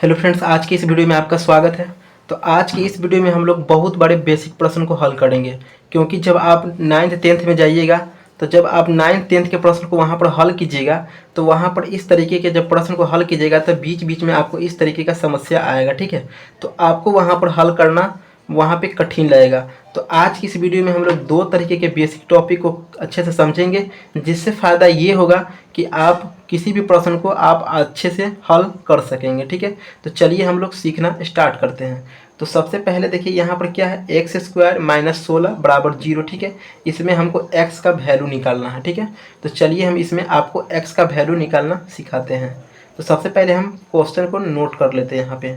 Hello friends, आज की इस वीडियो में आपका स्वागत है। तो आज की इस वीडियो में हम लोग बहुत बड़े बेसिक प्रश्न को हल करेंगे, क्योंकि जब आप 9th-10th में जाइएगा तो जब आप 9th-10th के प्रश्न को वहाँ पर हल कीजिएगा तो वहाँ पर इस तरीके के जब प्रश्न को हल कीजिएगा तो बीच बीच में आपको इस तरीके का समस्या आएगा। ठीक है, तो आपको वहाँ पर हल करना वहाँ पे कठिन लगेगा। तो आज की इस वीडियो में हम लोग दो तरीके के बेसिक टॉपिक को अच्छे से समझेंगे, जिससे फ़ायदा ये होगा कि आप किसी भी प्रश्न को आप अच्छे से हल कर सकेंगे। ठीक है, तो चलिए हम लोग सीखना स्टार्ट करते हैं। तो सबसे पहले देखिए यहाँ पर क्या है, एक्स स्क्वायर माइनस 16 बराबर 0। ठीक है, इसमें हमको एक्स का वैल्यू निकालना है। ठीक है, तो चलिए हम इसमें आपको एक्स का वैल्यू निकालना सिखाते हैं। तो सबसे पहले हम क्वेश्चन को नोट कर लेते हैं यहाँ पे।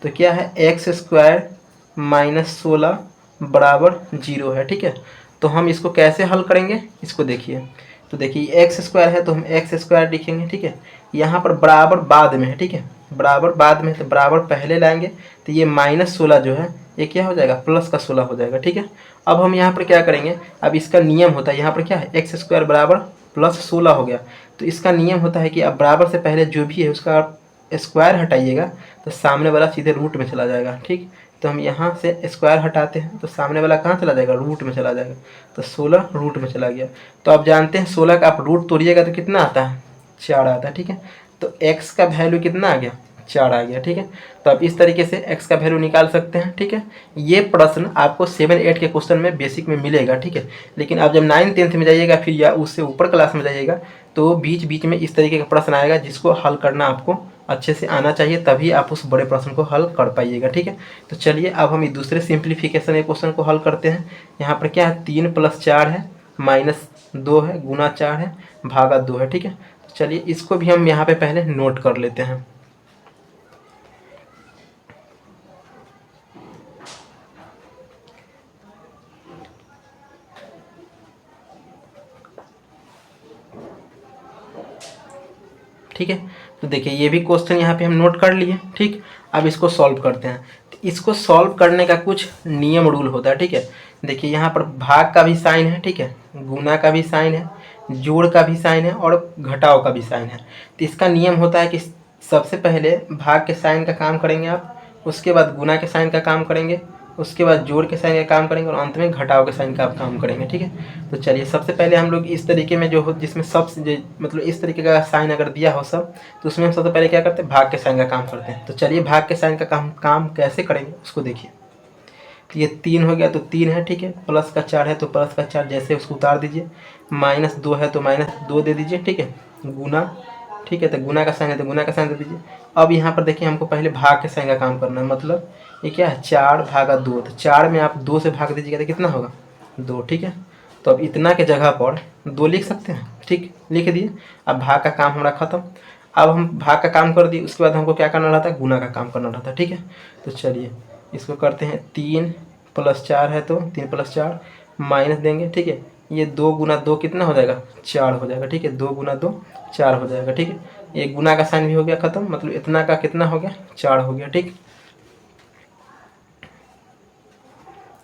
तो क्या है, एक्स स्क्वायर माइनस 16 बराबर 0 है। ठीक है, तो हम इसको कैसे हल करेंगे इसको देखिए। तो देखिए एक्स स्क्वायर है तो हम एक्स स्क्वायर लिखेंगे। ठीक है, यहाँ पर बराबर बाद में है। ठीक है, बराबर बाद में है तो बराबर पहले लाएंगे तो ये -16 जो है ये क्या हो जाएगा, प्लस का 16 हो जाएगा। ठीक है, अब हम यहाँ पर क्या करेंगे, अब इसका नियम होता है यहाँ पर क्या है, एक्स स्क्वायर बराबर प्लस 16 हो गया। तो इसका नियम होता है कि अब बराबर से पहले जो भी है उसका स्क्वायर हटाइएगा तो सामने वाला सीधे रूट में चला जाएगा। ठीक, तो हम यहाँ से स्क्वायर हटाते हैं तो सामने वाला कहाँ चला जाएगा, रूट में चला जाएगा। तो 16 रूट में चला गया। तो आप जानते हैं 16 का आप रूट तोड़िएगा तो कितना आता है, 4 आता है। ठीक है, तो x का वैल्यू कितना आ गया, 4 आ गया। ठीक है, तो आप इस तरीके से x का वैल्यू निकाल सकते हैं। ठीक है, ये प्रश्न आपको 7-8 के क्वेश्चन में बेसिक में मिलेगा। ठीक है, लेकिन आप जब 9th-10th में जाइएगा फिर या उससे ऊपर क्लास में जाइएगा तो बीच बीच में इस तरीके का प्रश्न आएगा जिसको हल करना आपको अच्छे से आना चाहिए, तभी आप उस बड़े प्रश्न को हल कर पाइएगा। ठीक है, तो चलिए अब हम दूसरे सिंप्लीफिकेशन के क्वेश्चन को हल करते हैं। यहाँ पर क्या है, 3 + 4 है, -2 है, गुना 4 है, भागा 2 है। ठीक है, तो चलिए इसको भी हम यहाँ पे पहले नोट कर लेते हैं। ठीक है, तो देखिए ये भी क्वेश्चन यहाँ पे हम नोट कर लिए। ठीक, अब इसको सॉल्व करते हैं। तो इसको सॉल्व करने का कुछ नियम रूल होता है। ठीक है, देखिए यहाँ पर भाग का भी साइन है, ठीक है, गुना का भी साइन है, जोड़ का भी साइन है और घटाव का भी साइन है। तो इसका नियम होता है कि सबसे पहले भाग के साइन का काम करेंगे आप, उसके बाद गुना के साइन का काम करेंगे, उसके बाद जोड़ के साइन का काम करेंगे और अंत में घटाव के साइन का आप काम करेंगे। ठीक है, तो चलिए सबसे पहले हम लोग इस तरीके में जो हो जिसमें सब मतलब इस तरीके का साइन अगर दिया हो सब, तो उसमें हम सबसे पहले क्या करते हैं, भाग के साइन का काम करते हैं। तो चलिए भाग के साइन का काम कैसे करेंगे उसको देखिए। तो ये 3 हो गया तो 3 है। ठीक है, प्लस का 4 है तो प्लस का 4 जैसे उसको उतार दीजिए, -2 है तो -2 दे दीजिए। ठीक है, गुना, ठीक है, तो गुना का साइन है तो गुना का साइन दे दीजिए। अब यहाँ पर देखिए हमको पहले भाग के साइन का काम करना है, मतलब ये क्या है, 4 भागा 2। तो 4 में आप 2 से भाग दीजिएगा तो कितना होगा, 2। ठीक है, तो अब इतना के जगह पर 2 लिख सकते हैं। ठीक, लिख दिए। अब भाग का काम हमारा खत्म। अब हम भाग का काम कर दिए, उसके बाद हमको क्या करना रहता है, गुना का काम करना रहता है। ठीक है, तो चलिए इसको करते हैं। 3 + 4 है तो 3 + 4 माइनस देंगे। ठीक है, ये 2 गुना 2 कितना हो जाएगा, 4 हो जाएगा। ठीक है, 2 गुना 2 4 हो जाएगा। ठीक है, ये गुना का साइन भी हो गया खत्म, मतलब इतना का कितना हो गया, 4 हो गया। ठीक,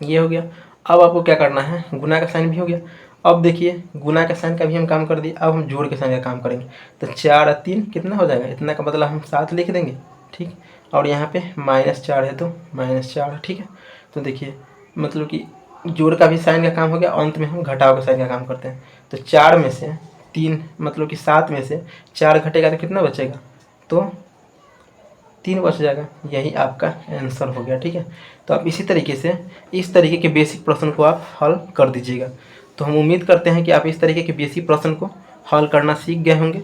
ये हो गया। अब आपको क्या करना है, गुना का साइन भी हो गया। अब देखिए गुना का साइन का भी हम काम कर दिए, अब हम जोड़ के साइन का काम करेंगे। तो 4 और 3 कितना हो जाएगा, इतना का मतलब हम 7 लिख देंगे। ठीक, और यहाँ पे -4 है तो -4। ठीक है, तो देखिए मतलब कि जोड़ का भी साइन का काम हो गया, अंत में हम घटाव का साइन का काम करते हैं। तो 4 में से 3 मतलब कि 7 में से 4 घटेगा तो कितना बचेगा, तो 3 बच जाएगा। यही आपका आंसर हो गया। ठीक है, तो आप इसी तरीके से इस तरीके के बेसिक प्रश्न को आप हल कर दीजिएगा। तो हम उम्मीद करते हैं कि आप इस तरीके के बेसिक प्रश्न को हल करना सीख गए होंगे।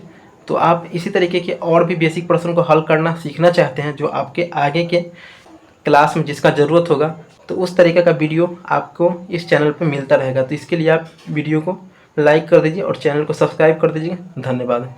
तो आप इसी तरीके के और भी बेसिक प्रश्न को हल करना सीखना चाहते हैं जो आपके आगे के क्लास में जिसका ज़रूरत होगा, तो उस तरीके का वीडियो आपको इस चैनल पर मिलता रहेगा। तो इसके लिए आप वीडियो को लाइक कर दीजिए और चैनल को सब्सक्राइब कर दीजिए। धन्यवाद।